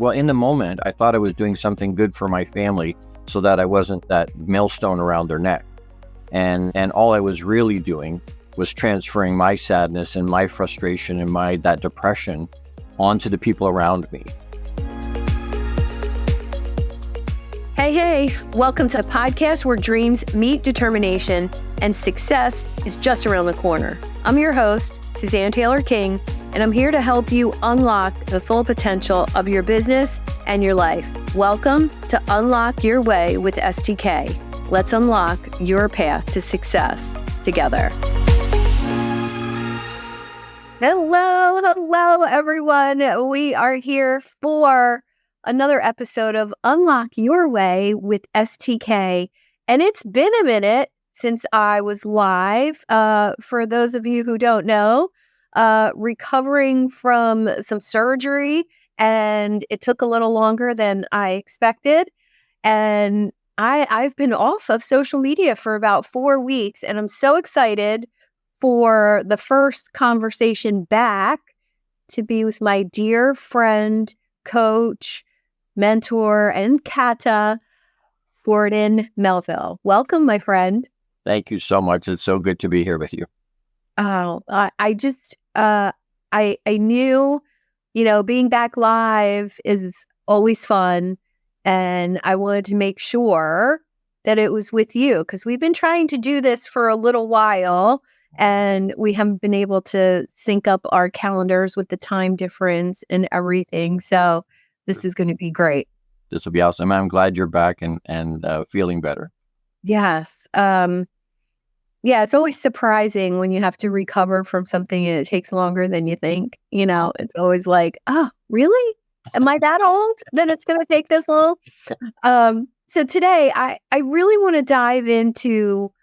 Well, in the moment, I thought I was doing something good for my family so that I wasn't that millstone around their neck. And all I was really doing was transferring my sadness and my frustration and that depression onto the people around me. Hey, welcome to a podcast where dreams meet determination and success is just around the corner. I'm your host, Suzanne Taylor-King, and I'm here to help you unlock the full potential of your business and your life. Welcome to Unlock Your Way with STK. Let's unlock your path to success together. Hello, everyone. We are here for another episode of Unlock Your Way with STK. And it's been a minute since I was live. For those of you who don't know, recovering from some surgery, and it took a little longer than I expected. And I've been off of social media for about 4 weeks, and I'm so excited for the first conversation back to be with my dear friend, coach, mentor, and kata, Gordon Melville. Welcome, my friend. Thank you so much. It's so good to be here with you. Oh, I knew, being back live is always fun. And I wanted to make sure that it was with you because we've been trying to do this for a little while and we haven't been able to sync up our calendars with the time difference and everything. So this is going to be great. This will be awesome. I'm glad you're back and feeling better. Yes. Yeah, it's always surprising when you have to recover from something and it takes longer than you think. It's always like, oh, really? Am I that old? Then it's going to take this long? So today, I really want to dive into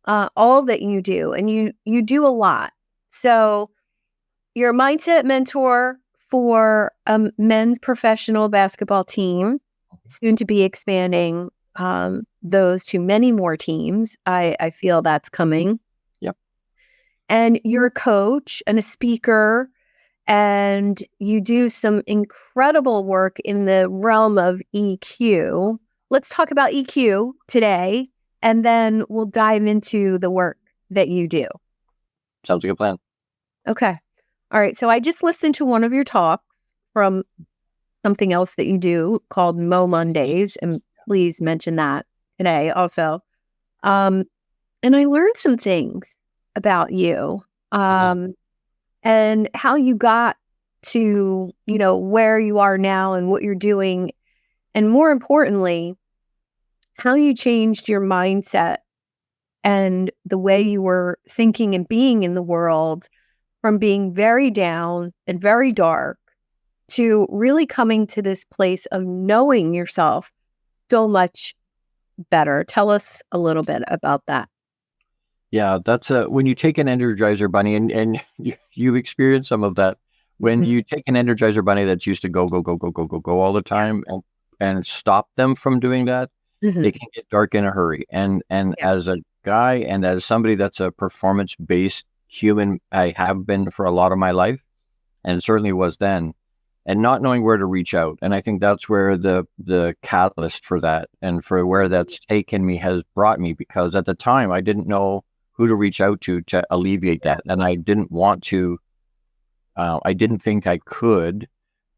all that you do. And you do a lot. So you're a mindset mentor for a men's professional basketball team, soon to be expanding those to many more teams. I feel that's coming. Yep. And you're a coach and a speaker, and you do some incredible work in the realm of EQ. Let's talk about EQ today, and then we'll dive into the work that you do. Sounds like a plan. Okay. All right. So I just listened to one of your talks from something else that you do called Mo Mondays, and please mention that today also. And I learned some things about you. And how you got to, where you are now and what you're doing. And more importantly, how you changed your mindset and the way you were thinking and being in the world from being very down and very dark to really coming to this place of knowing yourself so much better. Tell us a little bit about that. Yeah, that's when you take an Energizer bunny and you experience some of that. When you take an Energizer bunny that's used to go all the time and stop them from doing that, they can get dark in a hurry. And as a guy and as somebody that's a performance-based human, I have been for a lot of my life, and certainly was then, and not knowing where to reach out. And I think that's where the catalyst for that and for where that's taken me has brought me, because at the time I didn't know who to reach out to alleviate that. And I didn't want to, I didn't think I could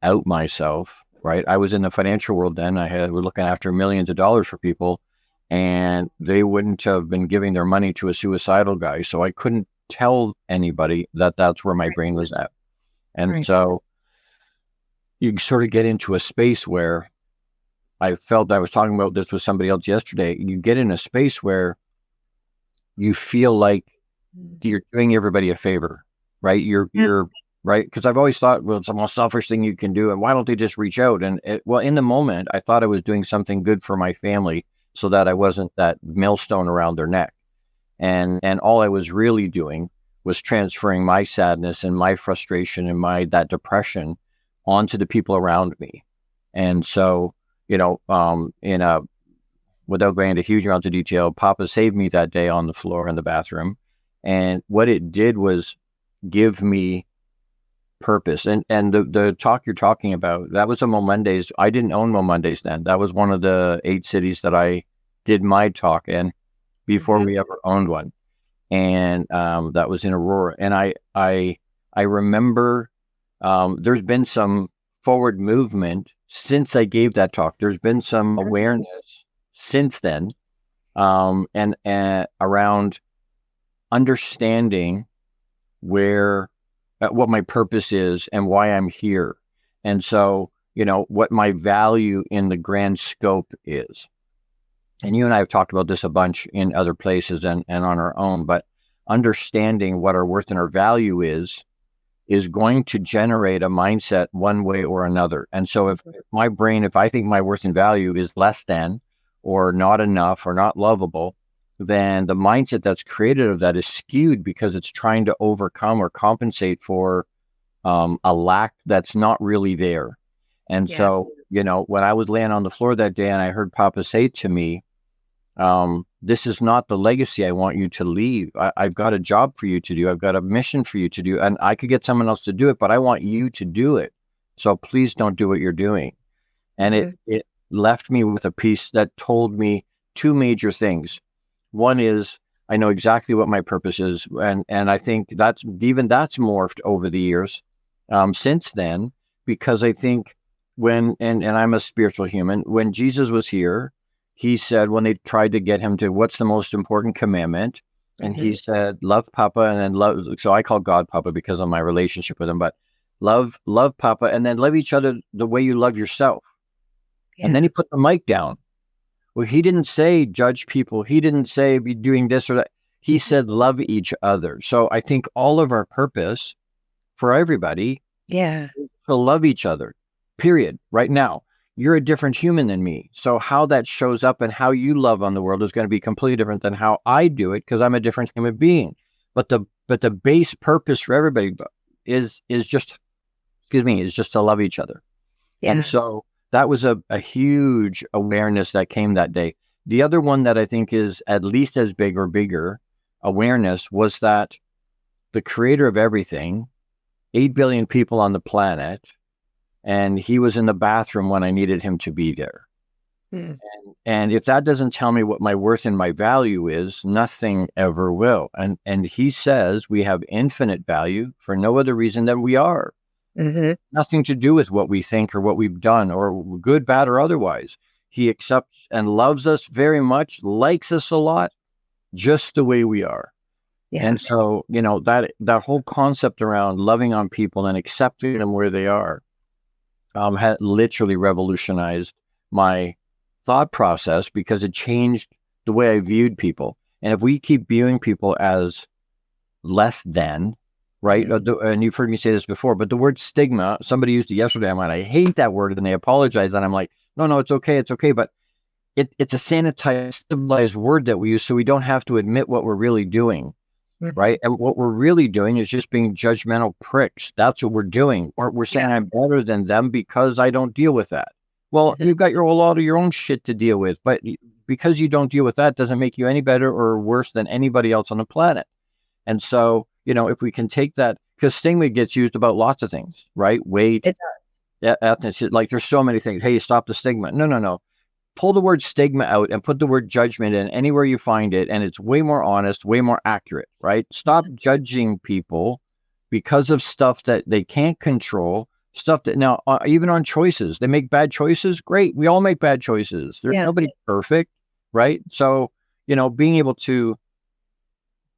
out myself, right? I was in the financial world then. We're looking after millions of dollars for people, and they wouldn't have been giving their money to a suicidal guy. So I couldn't tell anybody that that's where my brain was at. And so you sort of get into a space where I felt, I was talking about this with somebody else yesterday, you get in a space where you feel like you're doing everybody a favor, right? You're right. Because I've always thought, well, it's the most selfish thing you can do. And why don't they just reach out? And in the moment, I thought I was doing something good for my family so that I wasn't that millstone around their neck. And all I was really doing was transferring my sadness and my frustration and that depression onto the people around me. And so, without going into huge amounts of detail, Papa saved me that day on the floor in the bathroom. And what it did was give me purpose. And the talk you're talking about, that was a Mondays. I didn't own Mondays then. That was one of the 8 cities that I did my talk in before we ever owned one. And that was in Aurora. And I remember there's been some forward movement since I gave that talk. There's been some awareness since then, and around understanding where what my purpose is and why I'm here. And so, what my value in the grand scope is. And you and I have talked about this a bunch in other places and on our own, but understanding what our worth and our value is going to generate a mindset one way or another. And so if I think my worth and value is less than, or not enough, or not lovable, then the mindset that's created of that is skewed because it's trying to overcome or compensate for a lack that's not really there. And so, when I was laying on the floor that day and I heard Papa say to me, this is not the legacy I want you to leave. I've got a job for you to do. I've got a mission for you to do. And I could get someone else to do it, but I want you to do it. So please don't do what you're doing. And it left me with a piece that told me 2 major things. One is I know exactly what my purpose is. And I think that's morphed over the years since then, because I think and I'm a spiritual human, when Jesus was here, he said, when they tried to get him to what's the most important commandment, and he said, love Papa, and then love. So I call God Papa because of my relationship with him, but love Papa, and then love each other the way you love yourself. And then he put the mic down. Well, he didn't say judge people. He didn't say be doing this or that. He said love each other. So I think all of our purpose for everybody is to love each other, period. Right now, you're a different human than me. So how that shows up and how you love on the world is going to be completely different than how I do it, because I'm a different human being. But the base purpose for everybody is just to love each other. And so that was a huge awareness that came that day. The other one that I think is at least as big or bigger awareness was that the creator of everything, 8 billion people on the planet, and he was in the bathroom when I needed him to be there. And if that doesn't tell me what my worth and my value is, nothing ever will. And he says we have infinite value for no other reason than we are. Nothing to do with what we think or what we've done, or good, bad, or otherwise. He accepts and loves us very much, likes us a lot, just the way we are. And so, that whole concept around loving on people and accepting them where they are had literally revolutionized my thought process, because it changed the way I viewed people. And if we keep viewing people as less than, right? And you've heard me say this before, but the word stigma, somebody used it yesterday. I hate that word, and they apologize. And I'm like, no, it's okay. It's okay. But it's a sanitized, civilized word that we use, so we don't have to admit what we're really doing. Right. And what we're really doing is just being judgmental pricks. That's what we're doing. Or we're saying I'm better than them because I don't deal with that. Well, you've got a lot of your own shit to deal with, but because you don't deal with that doesn't make you any better or worse than anybody else on the planet. And so, if we can take that, because stigma gets used about lots of things, right? Weight, it does. Ethnicity, like there's so many things. Hey, stop the stigma. No. Pull the word stigma out and put the word judgment in anywhere you find it, and it's way more honest, way more accurate, right? Stop judging people because of stuff that they can't control, stuff that now, even on choices, they make bad choices. Great. We all make bad choices. There's nobody perfect, right? So, being able to,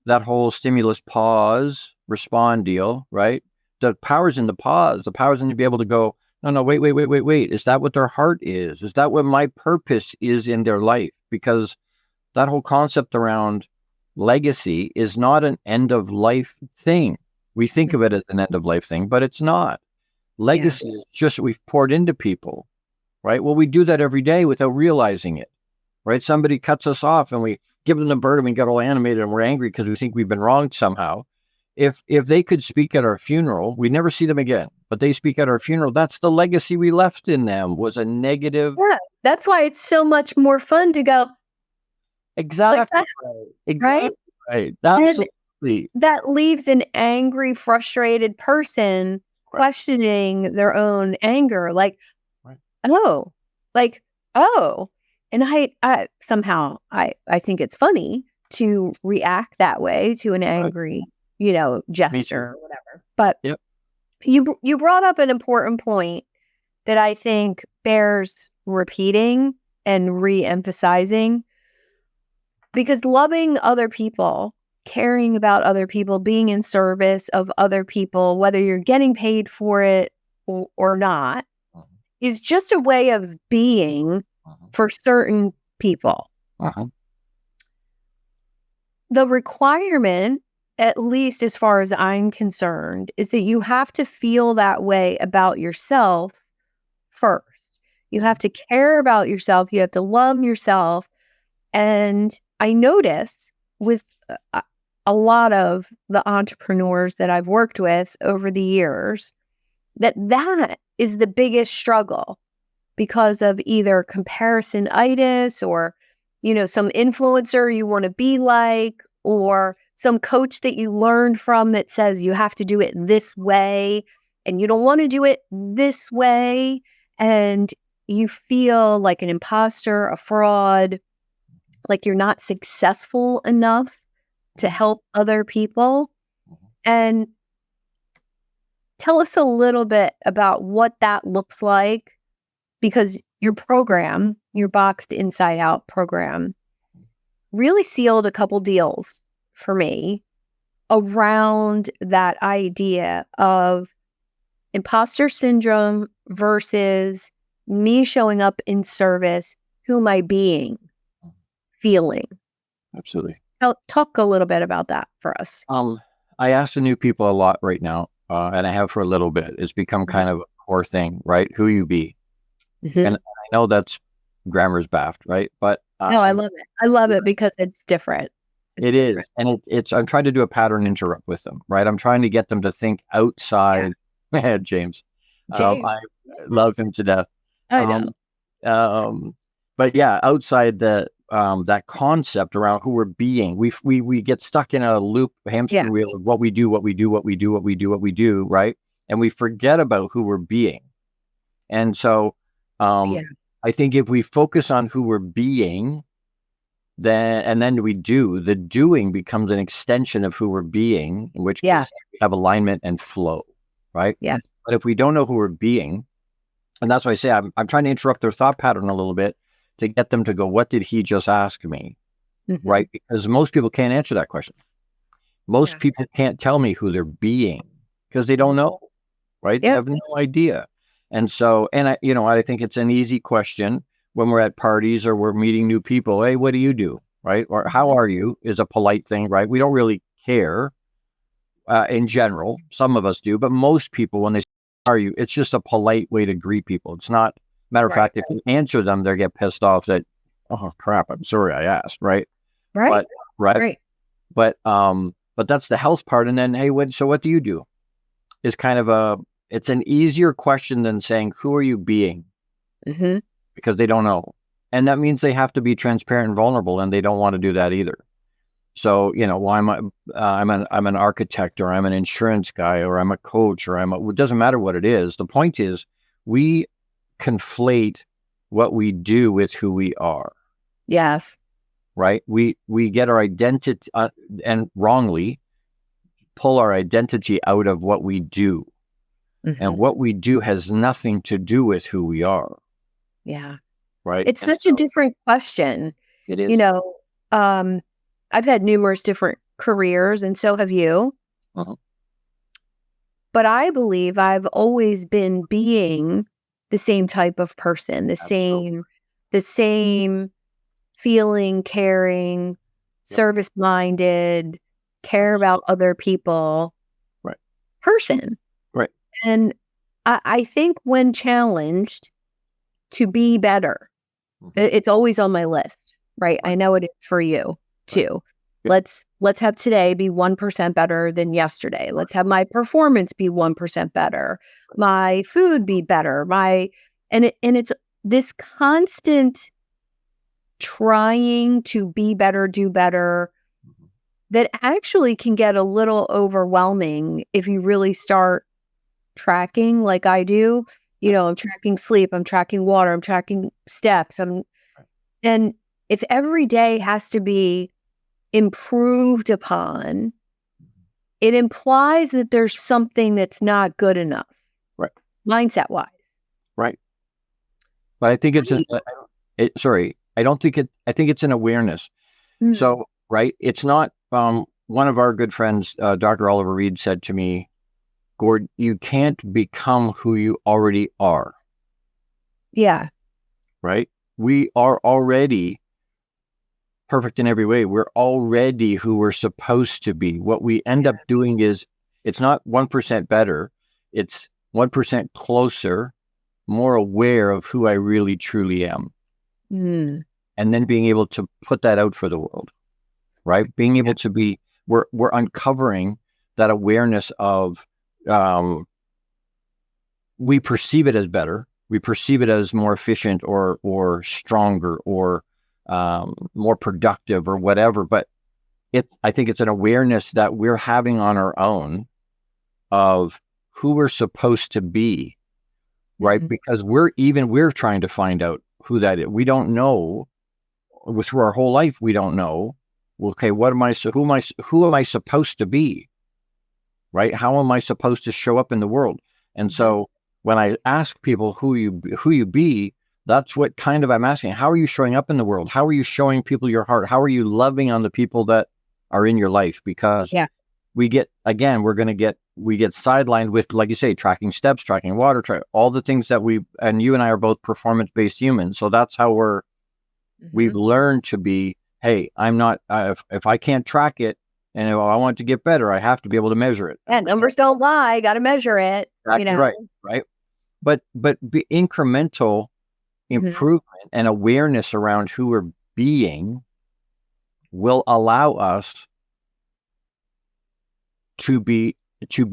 that whole stimulus, pause, respond deal, right? The power's in the pause. The power's in to be able to go, no, wait. Is that what their heart is? Is that what my purpose is in their life? Because that whole concept around legacy is not an end of life thing. We think of it as an end of life thing, but it's not. Legacy is just what we've poured into people, right? Well, we do that every day without realizing it, right? Somebody cuts us off and we give them the bird and we get all animated and we're angry because we think we've been wronged somehow. If they could speak at our funeral, we'd never see them again. But they speak at our funeral. That's the legacy we left in them, was a negative. Yeah, that's why it's so much more fun to go. Exactly. Like exactly right. Absolutely. That leaves an angry, frustrated person questioning their own anger, like, Right. oh, like, oh. And I somehow, I think it's funny to react that way to an angry, gesture or whatever. But Yep. you brought up an important point that I think bears repeating and re-emphasizing, because loving other people, caring about other people, being in service of other people, whether you're getting paid for it or not, Mhm. is just a way of being for certain people. The requirement, at least as far as I'm concerned, is that you have to feel that way about yourself first. You have to care about yourself. You have to love yourself. And I notice with a lot of the entrepreneurs that I've worked with over the years that is the biggest struggle, because of either comparison-itis or, some influencer you want to be like, or some coach that you learned from that says you have to do it this way and you don't want to do it this way. And you feel like an imposter, a fraud, like you're not successful enough to help other people. And tell us a little bit about what that looks like, because your program, your Boxed Inside Out program, really sealed a couple deals for me around that idea of imposter syndrome versus me showing up in service. Who am I being? Feeling? Absolutely. Talk a little bit about that for us. I ask the new people a lot right now, and I have for a little bit. It's become kind of a core thing, right? Who you be. And I know that's grammar's baffed, right? But no, I love it. I love it because it's different. It is. And it's I'm trying to do a pattern interrupt with them, right? I'm trying to get them to think outside. James. I love him to death. I know. But yeah, outside that concept around who we're being, we get stuck in a loop, hamster wheel of what we do, right? And we forget about who we're being. And so I think if we focus on who we're being, then we do, the doing becomes an extension of who we're being, in which case we have alignment and flow, right? Yeah. But if we don't know who we're being, and that's why I say I'm trying to interrupt their thought pattern a little bit to get them to go, what did he just ask me? Right? Because most people can't answer that question. Most people can't tell me who they're being because they don't know, right? They have no idea. And so, I think it's an easy question when we're at parties or we're meeting new people. Hey, what do you do? Right? Or how are you is a polite thing, right? We don't really care in general. Some of us do, but most people, when they say, how are you, it's just a polite way to greet people. It's not, matter of fact, if you answer them, they get pissed off that, oh crap, I'm sorry I asked, right? Right. But that's the health part. And then, hey, what do you do? Is kind of it's an easier question than saying, who are you being? Because they don't know. And that means they have to be transparent and vulnerable, and they don't want to do that either. So, I'm an architect, or I'm an insurance guy, or I'm a coach, or it doesn't matter what it is. The point is we conflate what we do with who we are. Yes. Right? We get our identity and wrongly pull our identity out of what we do. And what we do has nothing to do with who we are. Yeah. Right. It's such a different question. It is. I've had numerous different careers, and so have you. But I believe I've always been being the same type of person, the same feeling, caring, service-minded, care about other people person. Right. And I think when challenged to be better, it's always on my list, right? I know it is for you too. Let's have today be 1% better than yesterday. Let's have my performance be 1% better. My food be better. And it's this constant trying to be better, do better, that actually can get a little overwhelming if you really start tracking like I do. I'm tracking sleep, I'm tracking water, I'm tracking steps. And if every day has to be improved upon, it implies that there's something that's not good enough. Right. Mindset wise. Right. But I think I think it's an awareness. So, right. It's not, one of our good friends, Dr. Oliver Reed, said to me, Gord, you can't become who you already are. Yeah. Right. We are already perfect in every way. We're already who we're supposed to be. What we end up doing is, it's not 1% better. It's 1% closer, more aware of who I really truly am. And then being able to put that out for the world, right? Being able to be, we're uncovering that awareness of, we perceive it as better. We perceive it as more efficient or stronger or more productive or whatever. But I think it's an awareness that we're having on our own of who we're supposed to be, right? Because we're trying to find out who that is. We don't know. Through our whole life, we don't know. Okay, who am I supposed to be? Right? How am I supposed to show up in the world? And so when I ask people who you be, that's what kind of I'm asking. How are you showing up in the world? How are you showing people your heart? How are you loving on the people that are in your life? Because we get sidelined with, like you say, tracking steps, tracking water, all the things that and you and I are both performance-based humans. So that's how we've learned to be, hey, I'm not, if I can't track it and if I want to get better, I have to be able to measure it. Yeah, numbers don't lie. Got to measure it. Right. But be incremental improvement and awareness around who we're being will allow us to be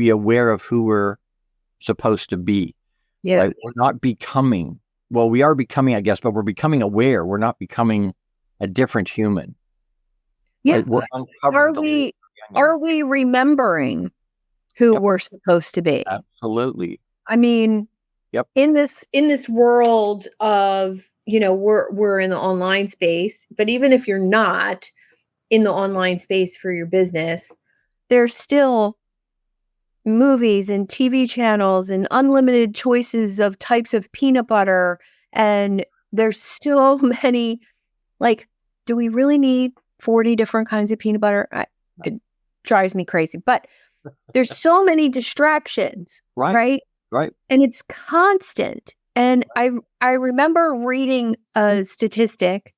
aware of who we're supposed to be. Yeah. Right? We're not becoming, well, we are becoming, I guess, but we're becoming aware. We're not becoming a different human. Yeah. Right? We're uncovering are we remembering who we're supposed to be? Absolutely. I mean, in this world of, we're in the online space, but even if you're not in the online space for your business, there's still movies and TV channels and unlimited choices of types of peanut butter. And there's so many, like, do we really need 40 different kinds of peanut butter? It drives me crazy, but there's so many distractions, right? Right. And it's constant. And I remember reading a statistic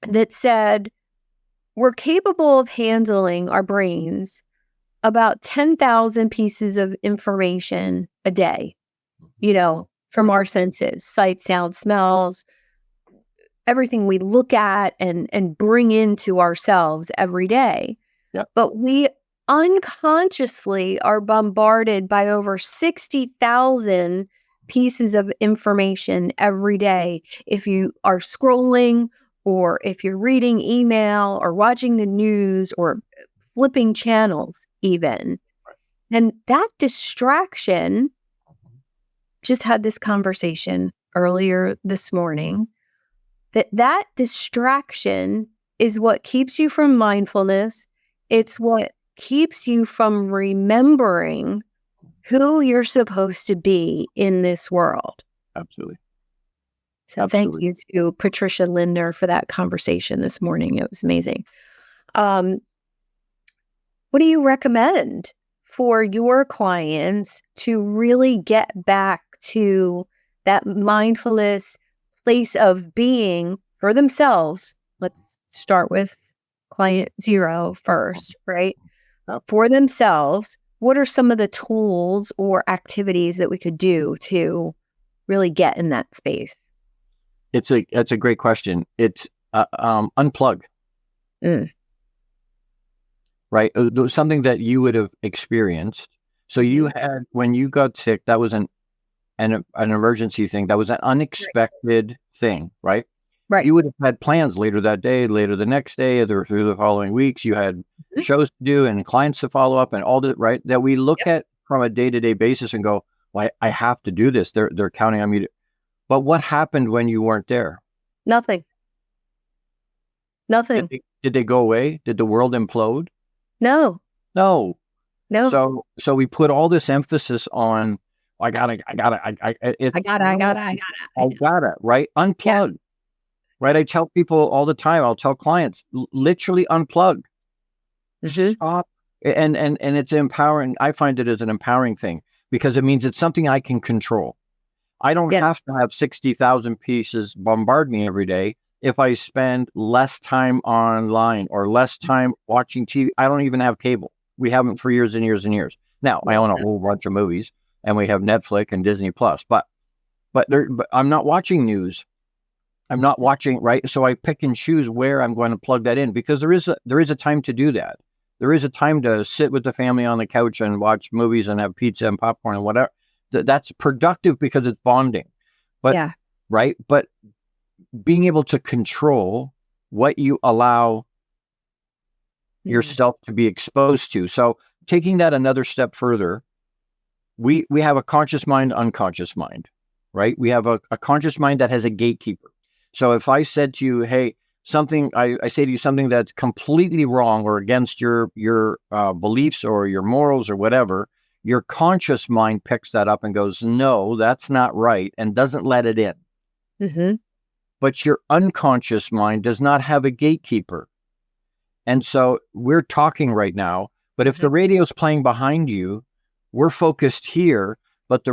that said we're capable of handling our brains about 10,000 pieces of information a day, from our senses, sight, sound, smells, everything we look at and bring into ourselves every day. But we unconsciously are bombarded by over 60,000 pieces of information every day. If you are scrolling, or if you're reading email or watching the news or flipping channels even. And that distraction, just had this conversation earlier this morning, that distraction is what keeps you from mindfulness. It's what keeps you from remembering who you're supposed to be in this world. Absolutely. So thank you to Patricia Linder for that conversation this morning. It was amazing. What do you recommend for your clients to really get back to that mindfulness place of being for themselves? Let's start with client 0 first, right? For themselves, what are some of the tools or activities that we could do to really get in that space? That's a great question. It's unplug. Right? Something that you would have experienced. So you had, when you got sick, that was an emergency thing. That was an unexpected thing, right? Right. You would have had plans later that day, later the next day, or through the following weeks. You had shows to do and clients to follow up and all that, right? That we look at from a day-to-day basis and go, well, I have to do this. They're counting on me. But what happened when you weren't there? Nothing. Did they go away? Did the world implode? No. No. So we put all this emphasis on, I gotta, right? Unplug, right? I tell people all the time, I'll tell clients, literally unplug. Stop. And it's empowering. I find it as an empowering thing because it means it's something I can control. I don't have to have 60,000 pieces bombard me every day. If I spend less time online or less time watching TV, I don't even have cable. We haven't for years and years and years. Now I own a whole bunch of movies and we have Netflix and Disney Plus, but I'm not watching news. I'm not watching, right? So I pick and choose where I'm going to plug that in because there is a time to do that. There is a time to sit with the family on the couch and watch movies and have pizza and popcorn and whatever. That's productive because it's bonding. But right? But being able to control what you allow yourself to be exposed to. So taking that another step further, we have a conscious mind, unconscious mind, right? We have a conscious mind that has a gatekeeper. So if I said to you, hey, I say to you something that's completely wrong or against your beliefs or your morals or whatever, your conscious mind picks that up and goes, no, that's not right, and doesn't let it in. Mm-hmm. But your unconscious mind does not have a gatekeeper. And so we're talking right now, but if the radio's playing behind you, we're focused here, but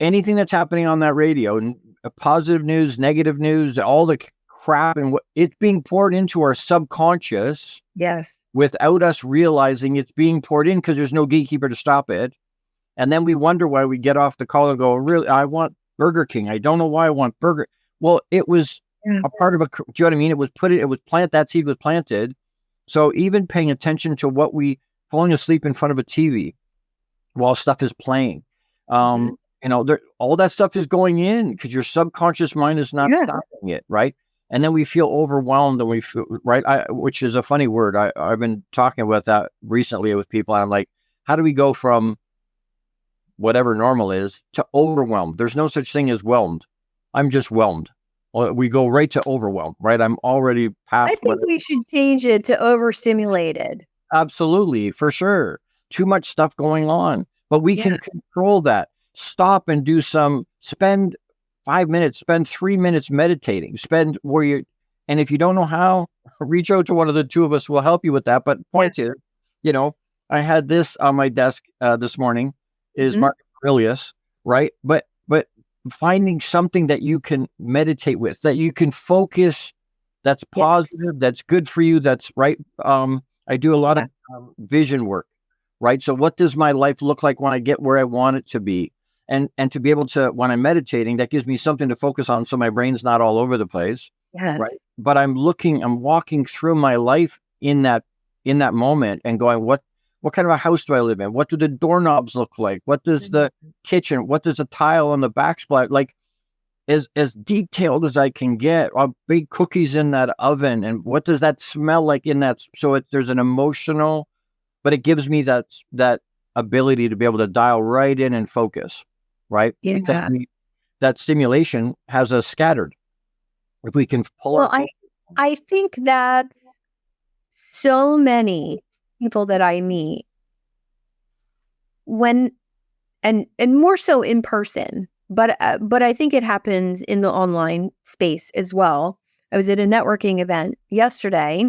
anything that's happening on that radio, positive news, negative news, all the crap, and it's being poured into our subconscious. Yes. Without us realizing it's being poured in because there's no gatekeeper to stop it. And then we wonder why we get off the call and go, really, I want Burger King. I don't know why I want burger. Well, it was a part of do you know what I mean? That seed was planted. So even paying attention to falling asleep in front of a TV while stuff is playing, all that stuff is going in because your subconscious mind is not stopping it. Right. And then we feel overwhelmed and we feel right. Which is a funny word. I've been talking about that recently with people. And I'm like, how do we go from whatever normal is to overwhelmed? There's no such thing as whelmed. I'm just whelmed. We go right to overwhelmed, right? I'm already past. I think we should change it to overstimulated. Absolutely, for sure. Too much stuff going on, but we can control that. Stop and spend 5 minutes, spend 3 minutes meditating, and if you don't know how, reach out to one of the two of us. We'll help you with that. But point is, I had this on my desk this morning is Marcus Aurelius, right? But finding something that you can meditate with, that you can focus, that's positive, that's good for you, that's right. I do a lot of vision work, right? So what does my life look like when I get where I want it to be? And to be able to, when I'm meditating, that gives me something to focus on so my brain's not all over the place. Yes. Right. But I'm walking through my life in that moment and going, what kind of a house do I live in? What do the doorknobs look like? What does the kitchen, what does the tile on the backsplash, like as detailed as I can get? I'll bake cookies in that oven. And what does that smell like in that? So there's an emotional, but it gives me that ability to be able to dial right in and focus, right? Yeah. That stimulation has us scattered. If we can pull I think that's so many people that I meet and more so in person, but I think it happens in the online space as well. I was at a networking event yesterday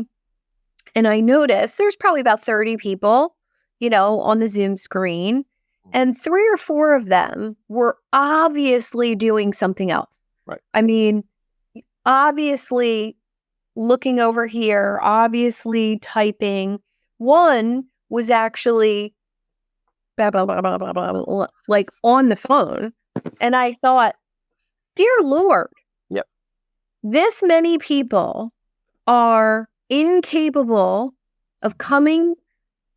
and I noticed there's probably about 30 people, on the Zoom screen, and 3 or 4 of them were obviously doing something else. Right. I mean, obviously looking over here, obviously typing. One was actually blah, blah, blah, blah, blah, blah, like on the phone. And I thought, dear Lord, this many people are incapable of coming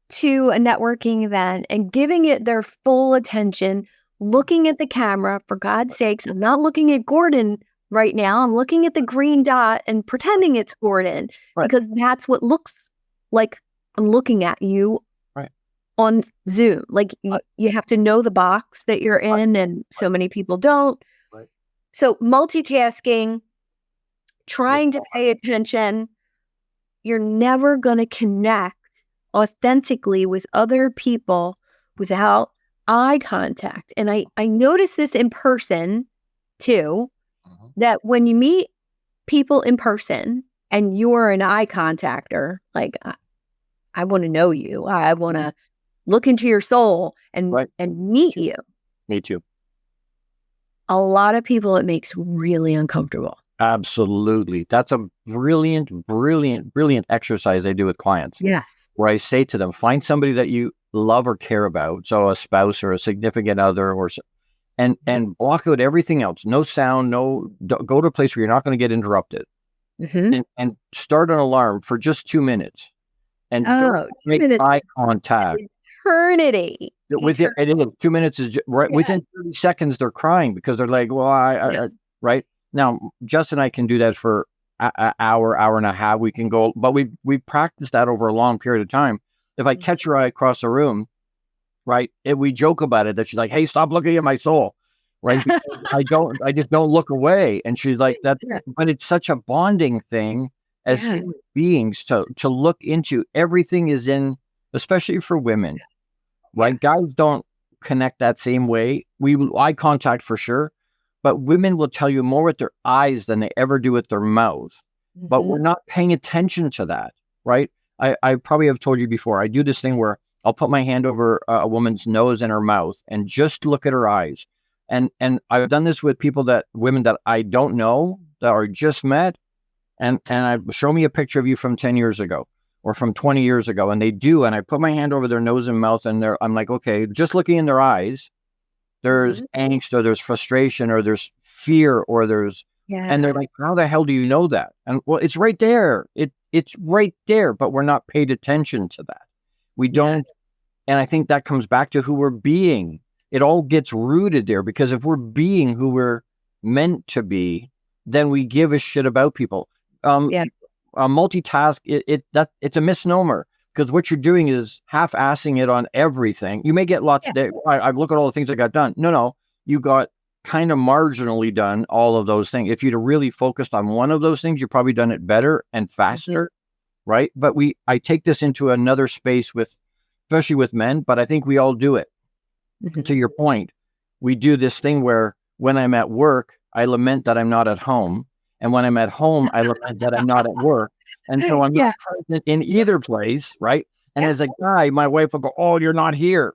to a networking event and giving it their full attention, looking at the camera. For God's sakes, I'm not looking at Gordon right now. I'm looking at the green dot and pretending it's Gordon because that's what looks like I'm looking at you on Zoom. Like you have to know the box that you're in, and so many people don't. Right. So multitasking, trying to pay attention, you're never going to connect authentically with other people without eye contact. And I notice this in person too, that when you meet people in person and you're an eye contactor, like I want to know you. I want to look into your soul and meet you. Me too. A lot of people, it makes really uncomfortable. Absolutely. That's a brilliant exercise I do with clients. Yes. Where I say to them, find somebody that you love or care about. So a spouse or a significant other, and block out everything else. No sound, go to a place where you're not going to get interrupted. And start an alarm for just 2 minutes. And don't make eye contact. Eternity. It is 2 minutes is right. Yeah. Within 30 seconds, they're crying because they're like, well, I right now, Justin and I can do that for an hour and a half. We can go, but we practiced that over a long period of time. If I catch her eye across the room, right, we joke about it that she's like, hey, stop looking at my soul, right? Because I just don't look away. And she's like, but it's such a bonding thing as human beings to look into. Everything is in, especially for women, right? Guys don't connect that same way. We eye contact for sure, but women will tell you more with their eyes than they ever do with their mouth. But we're not paying attention to that, right? I probably have told you before, I do this thing where I'll put my hand over a woman's nose and her mouth and just look at her eyes. And I've done this with women that I don't know, that are just met. And I've shown me a picture of you from 10 years ago or from 20 years ago. And they do. And I put my hand over their nose and mouth, and I'm like, okay, just looking in their eyes, there's angst, or there's frustration, or there's fear, or there's, and they're like, how the hell do you know that? And well, it's right there. It's right there, but we're not paid attention to that. We don't. And I think that comes back to who we're being. It all gets rooted there, because if we're being who we're meant to be, then we give a shit about people. Multitask, it's a misnomer, because what you're doing is half-assing it on everything. You may get lots of days. I look at all the things I got done. No, you got kind of marginally done all of those things. If you'd really focused on one of those things, you've probably done it better and faster, right? But I take this into another space especially with men, but I think we all do it. To your point, we do this thing where when I'm at work, I lament that I'm not at home. And when I'm at home, I lament that I'm not at work. And so I'm not present in either place, right? And as a guy, my wife will go, oh, you're not here.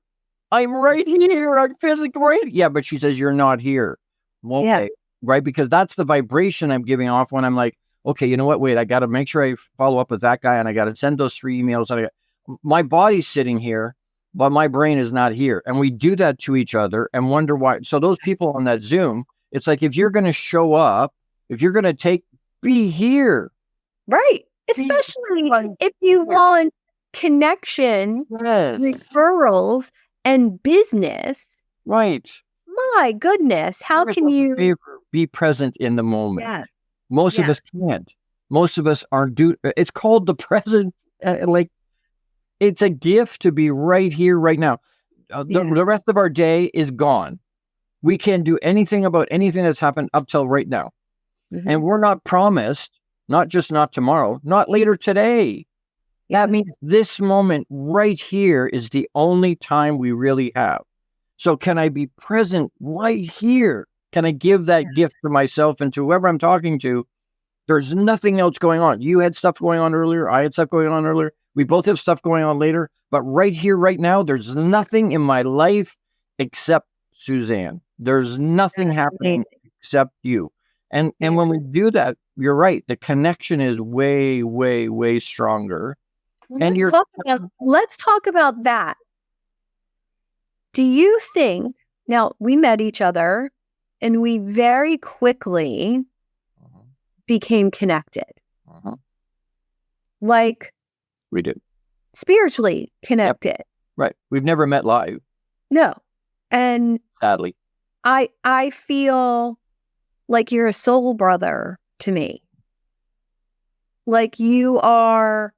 I'm right here. I'm physically right. Yeah, but she says, you're not here. Well, okay, right? Because that's the vibration I'm giving off when I'm like, okay, you know what? Wait, I got to make sure I follow up with that guy, and I got to send those 3 emails. And my body's sitting here, but my brain is not here. And we do that to each other and wonder why. So those people on that Zoom, it's like, if you're going to show up, if you're going to be here. Right. Especially if you want connection, referrals, and business. Right. My goodness. How can you be present in the moment? Yes. Most of us can't. Most of us aren't it's called the present. It's a gift to be right here, right now. The rest of our day is gone. We can't do anything about anything that's happened up till right now. And we're not promised, not just not tomorrow, not later today. That means this moment right here is the only time we really have. So can I be present right here? Can I give that gift to myself and to whoever I'm talking to? There's nothing else going on. You had stuff going on earlier. I had stuff going on earlier. We both have stuff going on later. But right here, right now, there's nothing in my life except Suzanne. There's nothing happening except you. And when we do that, you're right. The connection is way, way, way stronger. Let's talk about that. Do you think, now we met each other and we very quickly became connected. Like we did. Spiritually connected. Yep. Right. We've never met live. No. And sadly, I feel like you're a soul brother to me. Like you are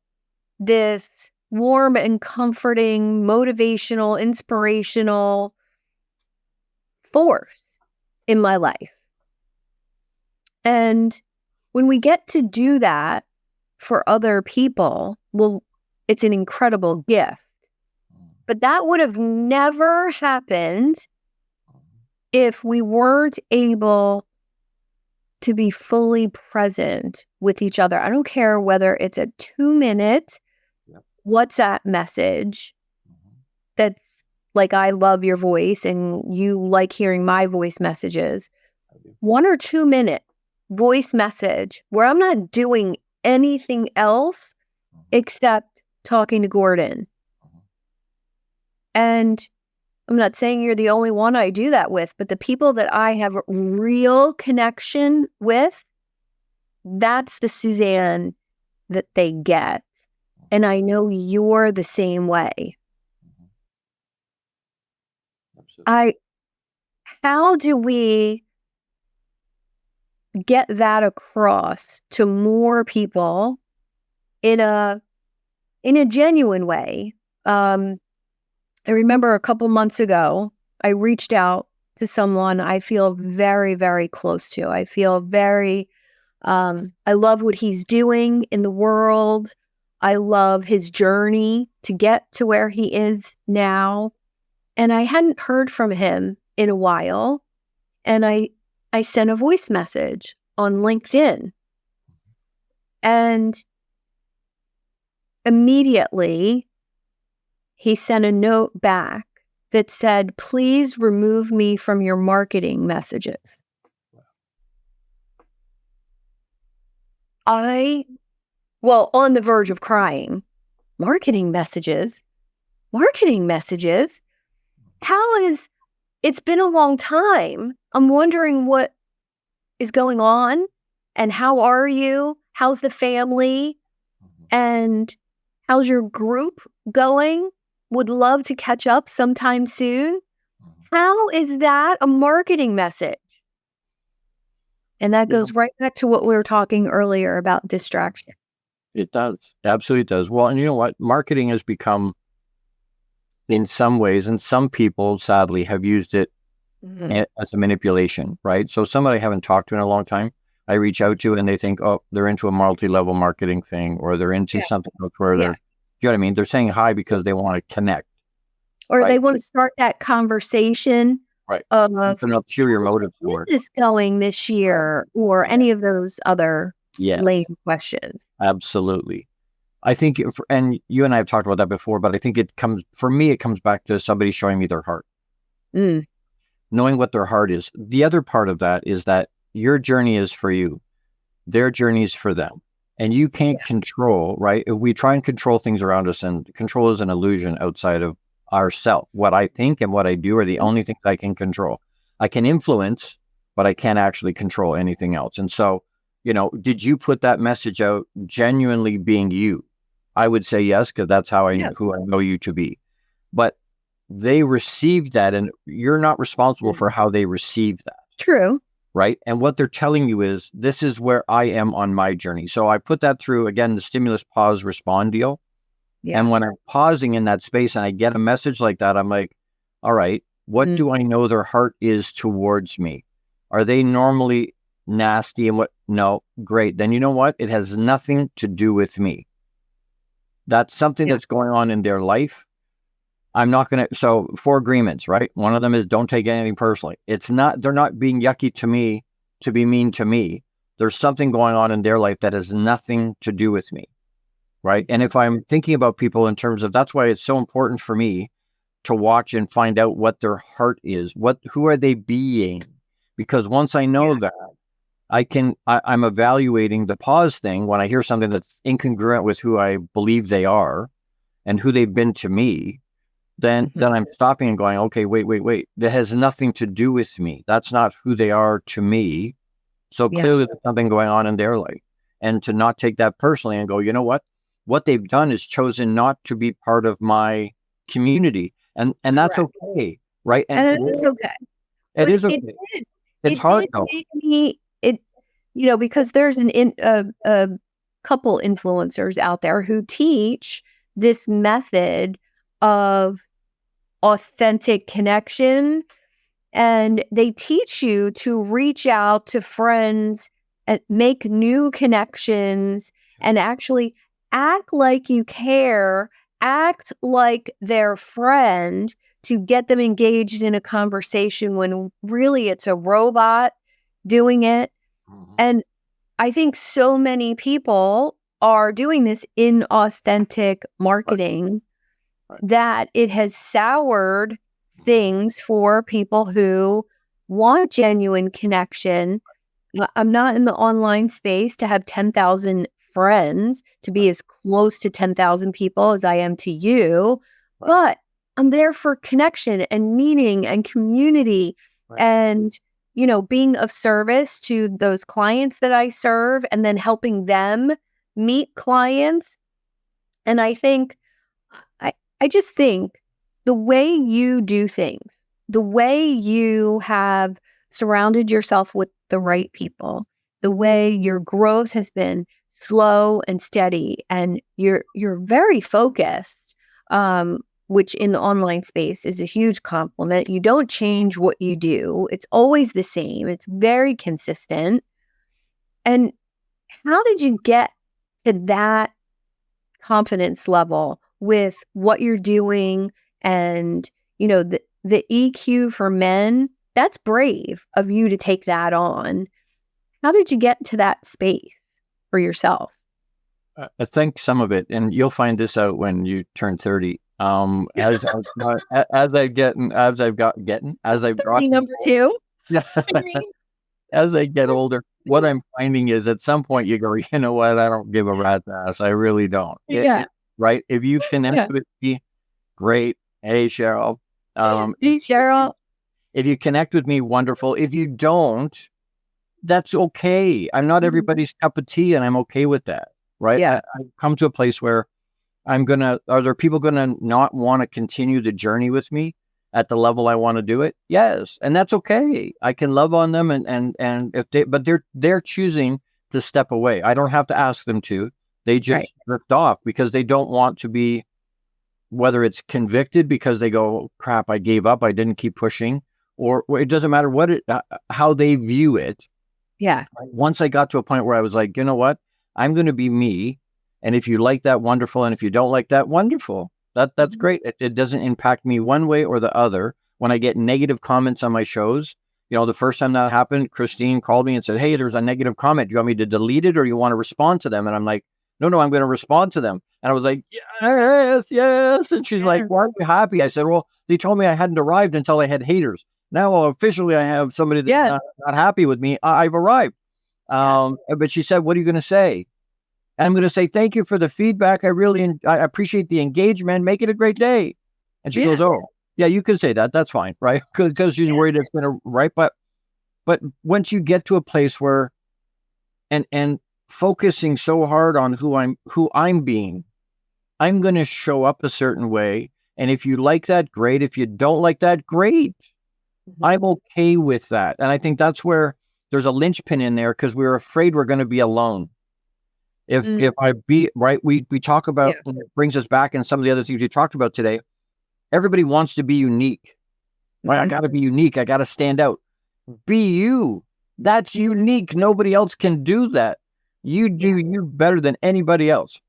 this warm and comforting, motivational, inspirational force in my life. And when we get to do that for other people, well, it's an incredible gift. But that would have never happened if we weren't able to be fully present with each other. I don't care whether it's a 2-minute WhatsApp message that's like, I love your voice and you like hearing my voice messages. 1 or 2 minute voice message where I'm not doing anything else except talking to Gordon. And I'm not saying you're the only one I do that with, but the people that I have real connection with, that's the Suzanne that they get. And I know you're the same way. How do we get that across to more people in a genuine way? I remember a couple months ago, I reached out to someone I feel very, very close to. I feel very, I love what he's doing in the world. I love his journey to get to where he is now. And I hadn't heard from him in a while. And I sent a voice message on LinkedIn. And immediately, he sent a note back that said, please remove me from your marketing messages. On the verge of crying. Marketing messages? It's been a long time. I'm wondering what is going on and how are you? How's the family? And how's your group going? Would love to catch up sometime soon. How is that a marketing message? And that goes right back to what we were talking earlier about distraction. It does. Absolutely does. Well, and you know what? Marketing has become, in some ways, and some people, sadly, have used it as a manipulation, right? So somebody I haven't talked to in a long time, I reach out to and they think, oh, they're into a multi-level marketing thing, or they're into something else where they're, you know what I mean? They're saying hi because they want to connect. Or they want to start that conversation of an ulterior motive for it. Is going this year, or any of those other lame questions. Absolutely. I think, and you and I have talked about that before, but I think it comes back to somebody showing me their heart. Knowing what their heart is. The other part of that is that your journey is for you. Their journey is for them. And you can't control, right? If we try and control things around us, and control is an illusion outside of ourself. What I think and what I do are the only things I can control. I can influence, but I can't actually control anything else. And so, did you put that message out genuinely being you? I would say yes, because that's how who I know you to be. But they received that, and you're not responsible for how they received that. True. Right. And what they're telling you is, this is where I am on my journey. So I put that through, again, the stimulus, pause, respond deal. And when I'm pausing in that space and I get a message like that, I'm like, all right, what do I know their heart is towards me? Are they normally nasty and no, great. Then you know what? It has nothing to do with me. That's something that's going on in their life. I'm not going to, so 4 agreements, right? One of them is don't take anything personally. They're not being yucky to me to be mean to me. There's something going on in their life that has nothing to do with me, right? And if I'm thinking about people in terms of, that's why it's so important for me to watch and find out what their heart is. Who are they being? Because once I know that, I'm evaluating the pause thing when I hear something that's incongruent with who I believe they are and who they've been to me. Then I'm stopping and going, okay, wait. That has nothing to do with me. That's not who they are to me. So clearly there's something going on in their life. And to not take that personally and go, you know what? What they've done is chosen not to be part of my community. And that's okay, right? And it is okay. It is okay. It's hard though. Because there's a couple influencers out there who teach this method of authentic connection, and they teach you to reach out to friends and make new connections and actually act like you care, act like their friend to get them engaged in a conversation when really it's a robot doing it. And I think so many people are doing this inauthentic marketing that it has soured things for people who want genuine connection. I'm not in the online space to have 10,000 friends, to be as close to 10,000 people as I am to you, but I'm there for connection and meaning and community and, being of service to those clients that I serve and then helping them meet clients. And I just think the way you do things, the way you have surrounded yourself with the right people, the way your growth has been slow and steady, and you're very focused, which in the online space is a huge compliment. You don't change what you do. It's always the same. It's very consistent. And how did you get to that confidence level with what you're doing? And, the EQ for men, that's brave of you to take that on. How did you get to that space for yourself? I think some of it, and you'll find this out when you turn 30. As I've gotten, Number two. yeah, as I get older, what I'm finding is at some point you go, you know what? I don't give a rat's ass. I really don't. Right? If you connect with me, great. Hey, Cheryl. Hey, Cheryl. If you connect with me, wonderful. If you don't, that's okay. I'm not everybody's cup of tea, and I'm okay with that. Right? Yeah. I come to a place where are there people going to not want to continue the journey with me at the level I want to do it? Yes. And that's okay. I can love on them and but they're choosing to step away. I don't have to ask them to. They just drift off because they don't want to be, whether it's convicted because they go, crap, I gave up, I didn't keep pushing, or it doesn't matter how they view it. Yeah. Once I got to a point where I was like, you know what? I'm going to be me. And if you like that, wonderful. And if you don't like that, wonderful. That's great. It doesn't impact me one way or the other. When I get negative comments on my shows, the first time that happened, Christine called me and said, hey, there's a negative comment. Do you want me to delete it or you want to respond to them? And I'm like, no, I'm going to respond to them. And I was like, yes. And she's like, why are you happy? I said, well, they told me I hadn't arrived until I had haters. Now officially I have somebody that's not happy with me. I've arrived. But she said, what are you going to say? And I'm going to say, thank you for the feedback. I appreciate the engagement. Make it a great day. And she goes, oh, yeah, you can say that. That's fine. Right. Because she's worried it's going to, right. But once you get to a place where, and focusing so hard on who I'm being, I'm going to show up a certain way. And if you like that, great. If you don't like that, great. I'm okay with that. And I think that's where there's a linchpin in there because we're afraid we're going to be alone. If I be right, we talk about, and it brings us back in some of the other things we talked about today. Everybody wants to be unique, right? I got to be unique. I got to stand out. Be you. That's unique. Nobody else can do that. You do you better than anybody else,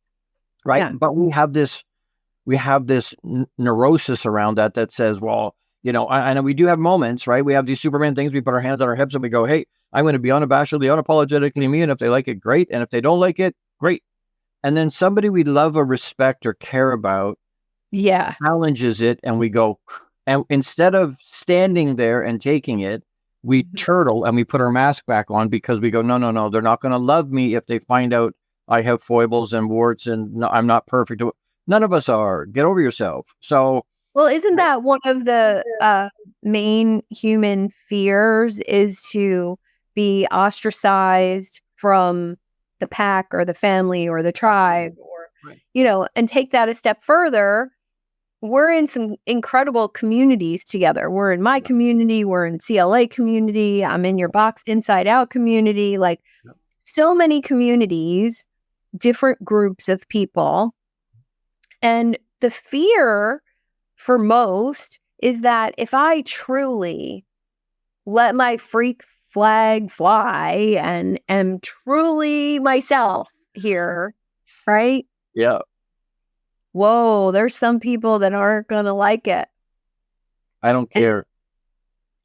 right? Yeah. But we have this neurosis around that says, well, I know we do have moments, right? We have these Superman things. We put our hands on our hips and we go, hey, I'm going to be unabashedly, unapologetically me. And if they like it, great. And if they don't like it, great. And then somebody we love or respect or care about challenges it. And we go, and instead of standing there and taking it, we turtle and we put our mask back on because we go, no, they're not going to love me if they find out I have foibles and warts and I'm not perfect. None of us are. Get over yourself. So, well, isn't that one of the main human fears is to be ostracized from the pack or the family or the tribe or, and take that a step further. We're in some incredible communities together. We're in my community. We're in CLA community. I'm in your Box Inside Out community. Like so many communities, different groups of people. And the fear for most is that if I truly let my freak flag fly and am truly myself here, right? Yeah. Whoa, there's some people that aren't going to like it. I don't And care.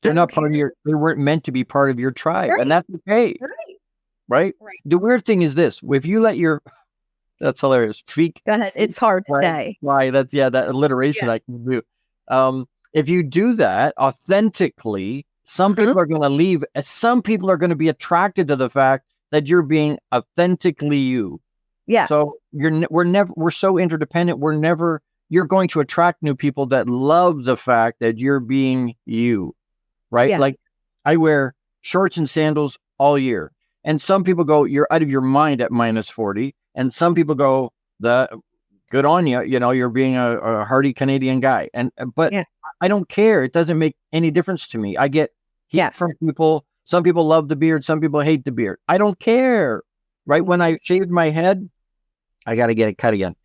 They're not part of they weren't meant to be part of your tribe. right, And that's okay. right, Right? right. The weird thing is this. If you let that's hilarious. Freak. Go ahead. It's hard to Right. say. Why? That's that alliteration Yeah. I can do. If you do that authentically, some people are going to leave. And some people are going to be attracted to the fact that you're being authentically you. Yes. So we're so interdependent. You're going to attract new people that love the fact that you're being you, right? Yes. Like I wear shorts and sandals all year. And some people go, you're out of your mind at -40. And some people go, good on you. You're being a hardy Canadian guy. But I don't care. It doesn't make any difference to me. I get heat from people. Some people love the beard. Some people hate the beard. I don't care. Right. When I shaved my head, I got to get it cut again.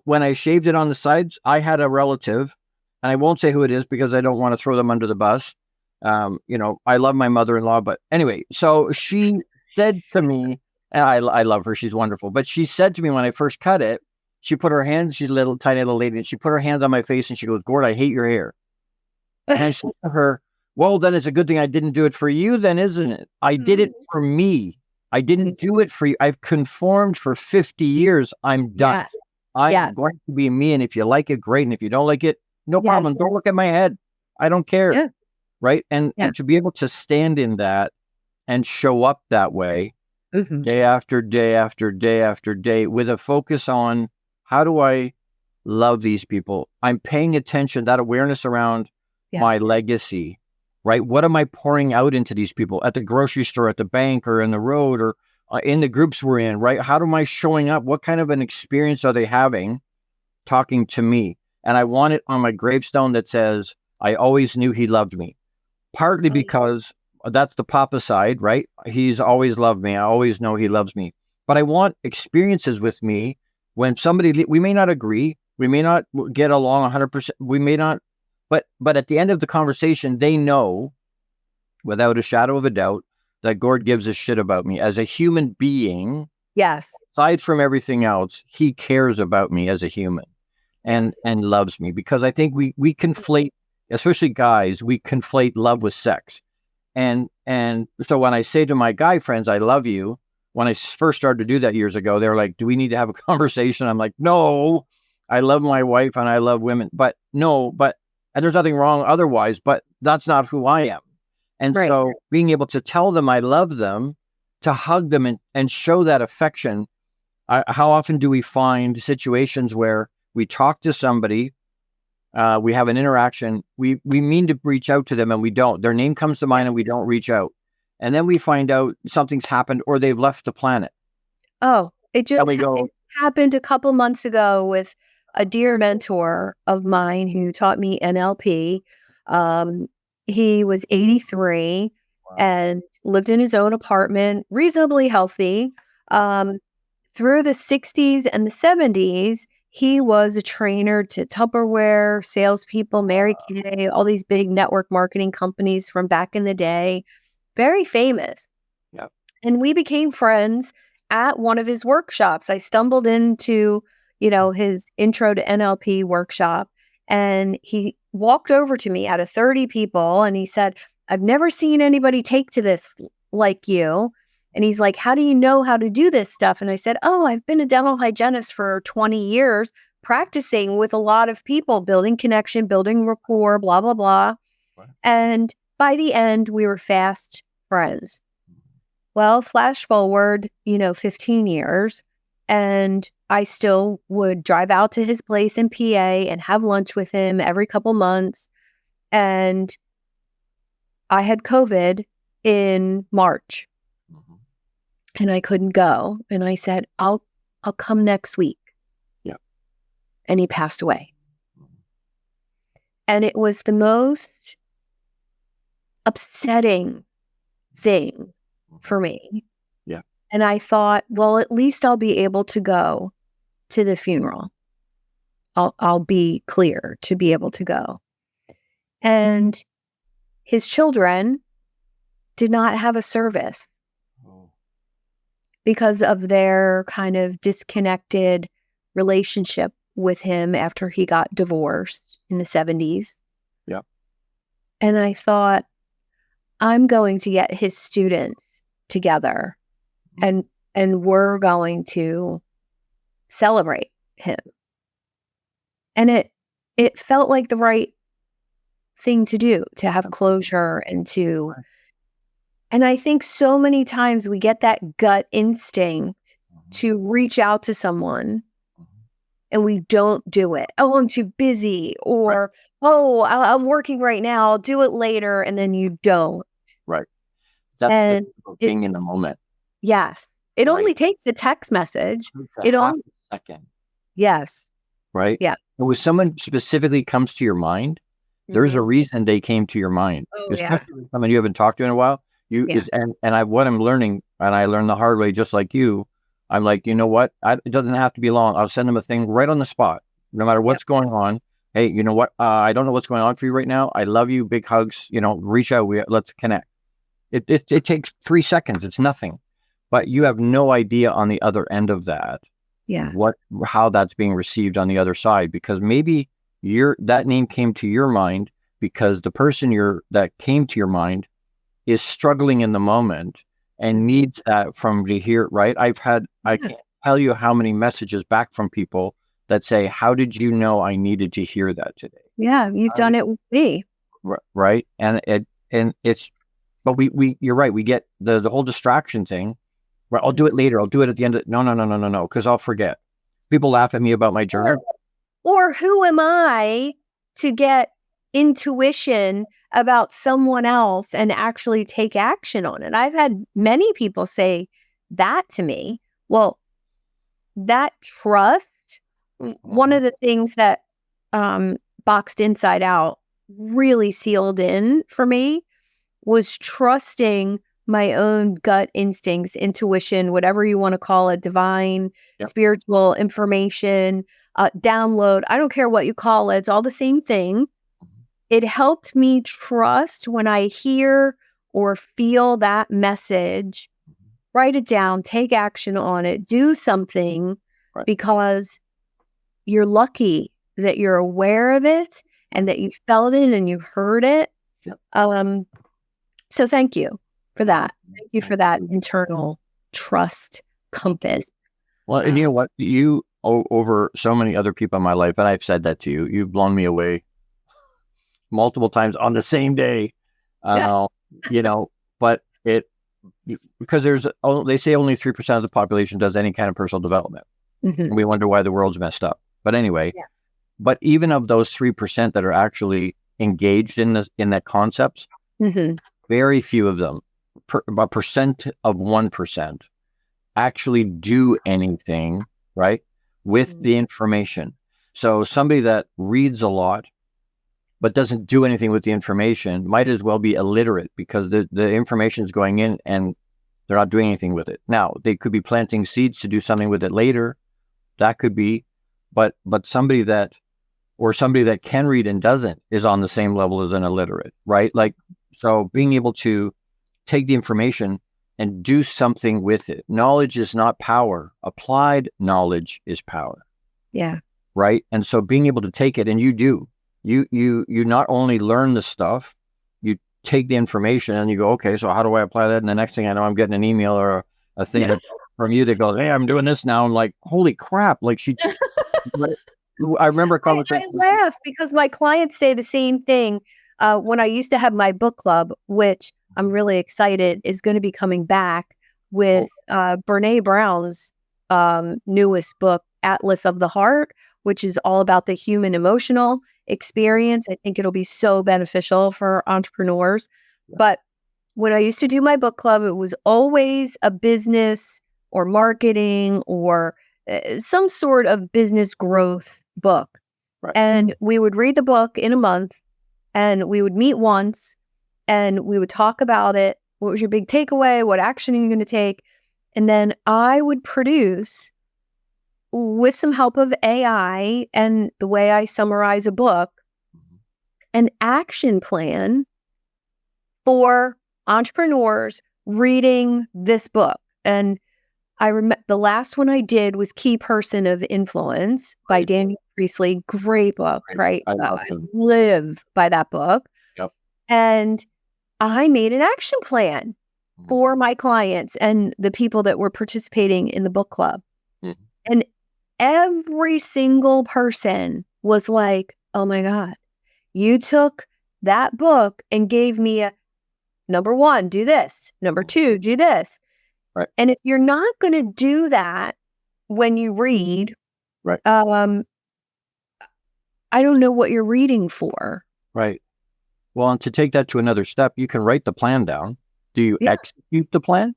When I shaved it on the sides, I had a relative, and I won't say who it is because I don't want to throw them under the bus. I love my mother-in-law, but anyway, so she said to me, and I love her. She's wonderful. But she said to me when I first cut it, she put her hands, she's a little tiny little lady, and she put her hands on my face and she goes, "Gord, I hate your hair." And I said to her, "Well, then it's a good thing I didn't do it for you then, isn't it? I did it for me. I didn't do it for you. I've conformed for 50 years. I'm done. Yes. I'm going to be me. And if you like it, great. And if you don't like it, no problem. Don't look at my head. I don't care." Yeah. Right. And to be able to stand in that and show up that way day after day after day after day with a focus on how do I love these people? I'm paying attention, that awareness around my legacy, right? What am I pouring out into these people at the grocery store, at the bank, or in the road, or in the groups we're in, right? How am I showing up? What kind of an experience are they having talking to me? And I want it on my gravestone that says, I always knew he loved me. Partly because that's the Papa side, right? He's always loved me. I always know he loves me. But I want experiences with me when we may not agree. We may not get along 100%. We may not, but at the end of the conversation, they know without a shadow of a doubt that Gord gives a shit about me as a human being. Yes. Aside from everything else, he cares about me as a human and loves me, because I think we conflate, especially guys, we conflate love with sex. And so when I say to my guy friends, I love you, when I first started to do that years ago, they're like, do we need to have a conversation? I'm like, no, I love my wife and I love women, and there's nothing wrong otherwise, but that's not who I am. And so being able to tell them I love them, to hug them and show that affection. How often do we find situations where we talk to somebody, we have an interaction, we mean to reach out to them and we don't. Their name comes to mind and we don't reach out. And then we find out something's happened or they've left the planet. Oh, it just it happened a couple months ago with a dear mentor of mine who taught me NLP. He was 83 and lived in his own apartment, reasonably healthy. Through the 60s and the 70s, he was a trainer to Tupperware, salespeople, Mary Kay, all these big network marketing companies from back in the day. Very famous. Yep. And we became friends at one of his workshops. I stumbled into, his intro to NLP workshop, and he walked over to me out of 30 people and he said, "I've never seen anybody take to this like you." And he's like, "How do you know how to do this stuff?" And I said, "Oh, I've been a dental hygienist for 20 years, practicing with a lot of people, building connection, building rapport, blah, blah, blah." Wow. And by the end, we were fast friends. Well, flash forward, 15 years, and I still would drive out to his place in PA and have lunch with him every couple months. And I had COVID in March. And I couldn't go. And I said, I'll come next week. Yeah. And he passed away. And it was the most upsetting thing for me. Yeah. And I thought, well, at least I'll be able to go to the funeral. I'll be clear to be able to go. And his children did not have a service because of their kind of disconnected relationship with him after he got divorced in the 70s. Yeah. And I thought, I'm going to get his students together and we're going to celebrate him. And it felt like the right thing to do, to have closure and to... And I think so many times we get that gut instinct to reach out to someone and we don't do it. Oh, I'm too busy, or, oh, I'm working right now, I'll do it later, and then you don't. Right. That's being in the moment. Yes. It only takes a text message. It only a second. Yes. Right? Yeah. And when someone specifically comes to your mind, there's a reason they came to your mind. Especially with someone you haven't talked to in a while. What I'm learning, and I learned the hard way, just like you, I'm like, you know what? It doesn't have to be long. I'll send them a thing right on the spot, no matter what's going on. Hey, you know what? I don't know what's going on for you right now. I love you. Big hugs. Reach out. Let's connect. It takes 3 seconds. It's nothing, but you have no idea on the other end of that. Yeah. How that's being received on the other side, because maybe that name came to your mind because the person that came to your mind is struggling in the moment and needs that from to hear, right? I can't tell you how many messages back from people that say, how did you know I needed to hear that today? Yeah, you've done it with me. Right. And it's, but you're right. We get the whole distraction thing, where I'll do it later. I'll do it at the end of, no, because I'll forget. People laugh at me about my journal. Or who am I to get intuition about someone else and actually take action on it? I've had many people say that to me. Well, that trust, one of the things that Boxed Inside Out really sealed in for me was trusting my own gut instincts, intuition, whatever you want to call it, divine, spiritual information, download. I don't care what you call it. It's all the same thing. It helped me trust when I hear or feel that message, write it down, take action on it, do something, because you're lucky that you're aware of it and that you felt it and you heard it. So thank you for that. Thank you for that internal trust compass. Well, and you know what? You, over so many other people in my life, and I've said that to you, you've blown me away multiple times on the same day. But because they say only 3% of the population does any kind of personal development. And we wonder why the world's messed up. But anyway, but even of those 3% that are actually engaged in that concepts, very few of them, a percent of 1%, actually do anything with the information. So somebody that reads a lot but doesn't do anything with the information might as well be illiterate, because the information is going in and they're not doing anything with it. Now, they could be planting seeds to do something with it later. That could be, but somebody that can read and doesn't is on the same level as an illiterate, right? So being able to take the information and do something with it. Knowledge is not power. Applied knowledge is power. Yeah. Right. And so being able to take it, and you not only learn the stuff, you take the information and you go, okay, so how do I apply that? And the next thing I know, I'm getting an email or a thing from you that goes, hey, I'm doing this now. I'm like, holy crap. I remember a conversation. I laugh because my clients say the same thing. When I used to have my book club, which I'm really excited is going to be coming back with Brene Brown's newest book, Atlas of the Heart, which is all about the human emotional experience. I think it'll be so beneficial for entrepreneurs. But when I used to do my book club, it was always a business or marketing or some sort of business growth book. And we would read the book in a month, and we would meet once, and we would talk about it. What was your big takeaway? What action are you going to take? And then I would produce with some help of AI and the way I summarize a book, an action plan for entrepreneurs reading this book. And I remember the last one I did was Key Person of Influence by Daniel Priestley. Great book, right? I live by that book. Yep. And I made an action plan for my clients and the people that were participating in the book club. And every single person was like, oh my God, you took that book and gave me a number one, do this. Number two, do this. Right. And if you're not going to do that when you read, right. I don't know what you're reading for. Right. Well, and to take that to another step, you can write the plan down. Do you execute the plan?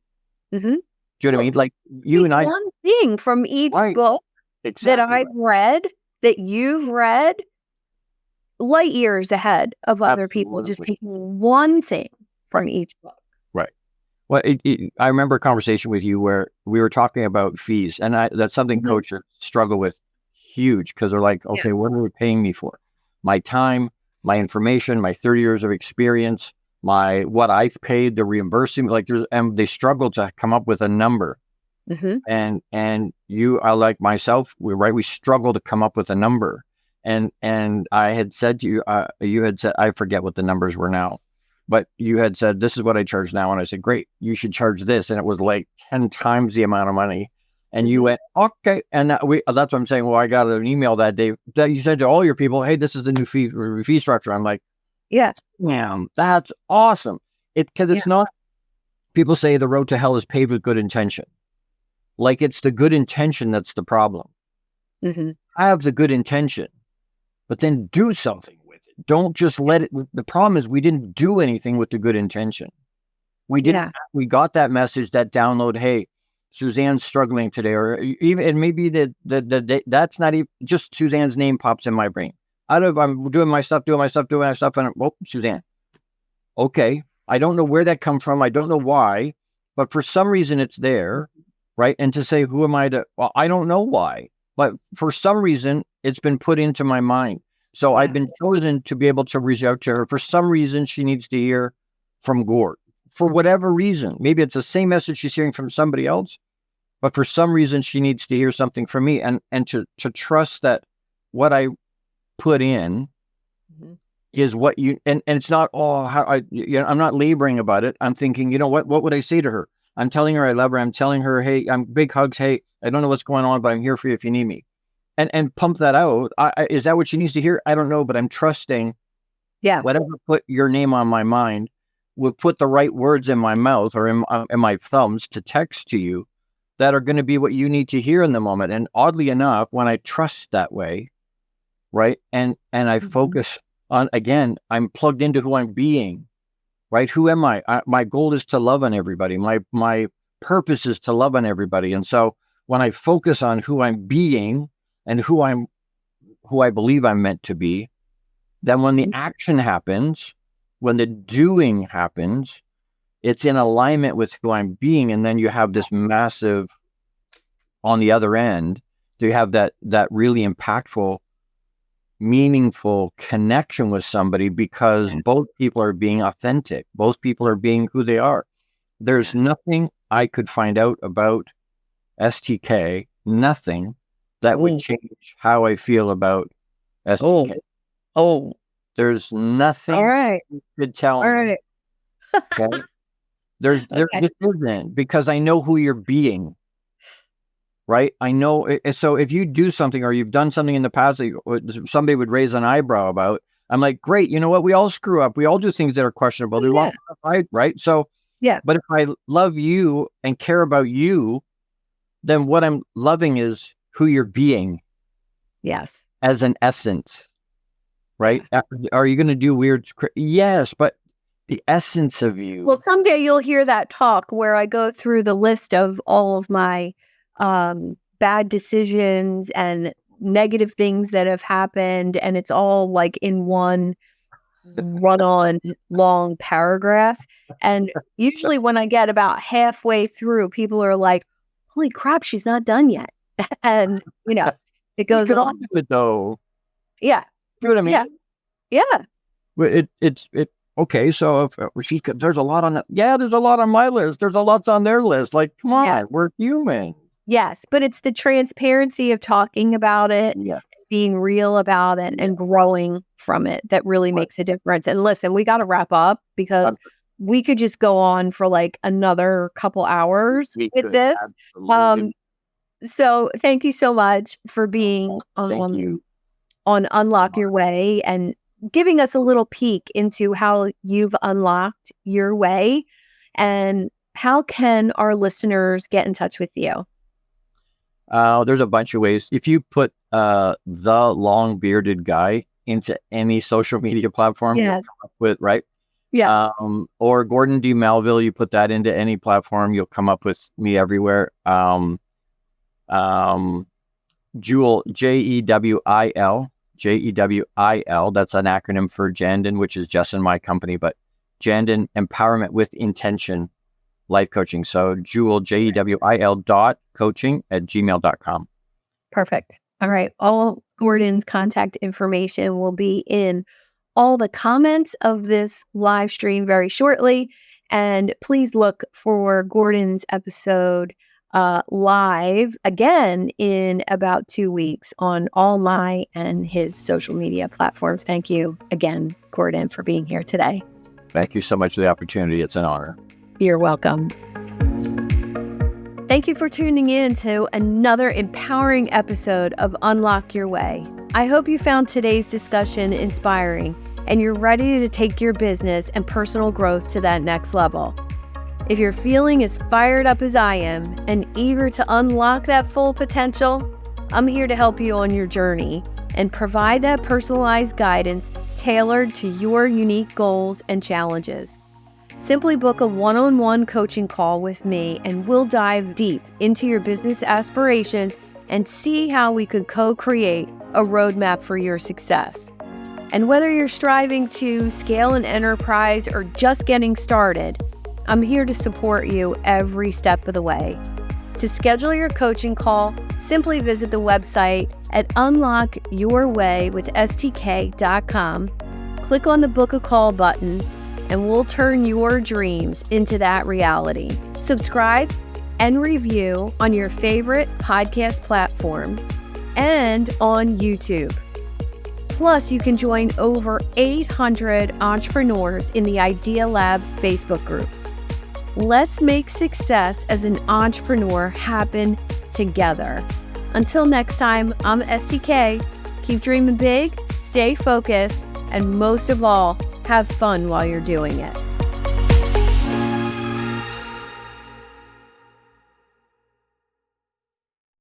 Mm-hmm. Do you know what I mean? Like you and I. One thing from each book that I've read, that you've read, light years ahead of other people, just taking one thing from each book. Right. Well, I remember a conversation with you where we were talking about fees, and that's something coaches struggle with huge, because they're like, okay, what are they paying me for? My time, my information, my 30 years of experience, what I've paid, the reimbursement, and they struggle to come up with a number. And you are like myself, we struggle to come up with a number. And I had said to you, you had said, I forget what the numbers were now, but you had said, this is what I charge now. And I said, great, you should charge this. And it was like 10 times the amount of money. And you went, okay. And that's what I'm saying. Well, I got an email that day that you said to all your people, hey, this is the new fee structure. I'm like, yeah, that's awesome. Because it's not, people say the road to hell is paved with good intention. Like it's the good intention that's the problem. I have the good intention, but then do something with it. Don't just let it. The problem is we didn't do anything with the good intention. We didn't. We got that message, that download. Hey, Suzanne's struggling today, or even, and maybe that's not even just Suzanne's name pops in my brain. I'm doing my stuff, and Suzanne. Okay, I don't know where that comes from. I don't know why, but for some reason it's there, right? And to say, who am I to? Well, I don't know why, but for some reason it's been put into my mind. So I've been chosen to be able to reach out to her. For some reason, she needs to hear from Gord. For whatever reason, maybe it's the same message she's hearing from somebody else, but for some reason she needs to hear something from me, and to trust that what I put in is what you, and it's not, I'm not laboring about it. I'm thinking, what would I say to her? I'm telling her I love her. I'm telling her, hey, I'm big hugs. Hey, I don't know what's going on, but I'm here for you if you need me. And pump that out. Is that what she needs to hear? I don't know, but I'm trusting whatever put your name on my mind will put the right words in my mouth or in my thumbs to text to you that are going to be what you need to hear in the moment. And oddly enough, when I trust that way, right, and I focus on, again, I'm plugged into who I'm being, right? Who am I? My goal is to love on everybody. My purpose is to love on everybody. And so when I focus on who I'm being and who I believe I'm meant to be, then when the action happens, when the doing happens, it's in alignment with who I'm being. And then you have this massive, on the other end, you have that really impactful, meaningful connection with somebody, because both people are being authentic. Both people are being who they are. There's nothing I could find out about STK, nothing that would change how I feel about STK. There's nothing you could tell me. Okay? There just isn't, because I know who you're being, right? I know. So if you do something, or you've done something in the past that somebody would raise an eyebrow about, I'm like, great. You know what? We all screw up. We all do things that are questionable. Right? So, but if I love you and care about you, then what I'm loving is who you're being. Yes. As an essence, right? Are you going to do weird? Yes, but the essence of you. Well, someday you'll hear that talk where I go through the list of all of my bad decisions and negative things that have happened, and it's all like in one run-on long paragraph. And usually when I get about halfway through, people are like, holy crap, she's not done yet. And, it goes Get on. on to it though. Yeah. You know what I mean? Yeah. Well, okay. So if there's a lot on that. Yeah, there's a lot on my list. There's a lot on their list. Like, come on, we're human. Yes. But it's the transparency of talking about it, being real about it, and growing from it that really makes a difference. And listen, we got to wrap up because we could just go on for like another couple hours with this. So thank you so much for being on Unlock Your Way and giving us a little peek into how you've unlocked your way. And how can our listeners get in touch with you? There's a bunch of ways. If you put the long bearded guy into any social media platform, you'll come up with, right? Yeah. Or Gordon D Melville, you put that into any platform, you'll come up with me everywhere. Jewel, Jewil, Jewil. That's an acronym for Jandon, which is Jess and my company, but Jandon Empowerment with Intention Life Coaching. So Jewel, Jewil.coaching@gmail.com. Perfect. All right. All Gordon's contact information will be in all the comments of this live stream very shortly. And please look for Gordon's episode live again in about 2 weeks on all my and his social media platforms. Thank you again, Gordon, for being here today. Thank you so much for the opportunity. It's an honor. You're welcome. Thank you for tuning in to another empowering episode of Unlock Your Way. I hope you found today's discussion inspiring and you're ready to take your business and personal growth to that next level. If you're feeling as fired up as I am and eager to unlock that full potential, I'm here to help you on your journey and provide that personalized guidance tailored to your unique goals and challenges. Simply book a one-on-one coaching call with me and we'll dive deep into your business aspirations and see how we could co-create a roadmap for your success. And whether you're striving to scale an enterprise or just getting started, I'm here to support you every step of the way. To schedule your coaching call, simply visit the website at unlockyourwaywithstk.com, click on the Book a Call button, and we'll turn your dreams into that reality. Subscribe and review on your favorite podcast platform and on YouTube. Plus, you can join over 800 entrepreneurs in the Idea Lab Facebook group. Let's make success as an entrepreneur happen together. Until next time, I'm STK. Keep dreaming big, stay focused, and most of all, have fun while you're doing it.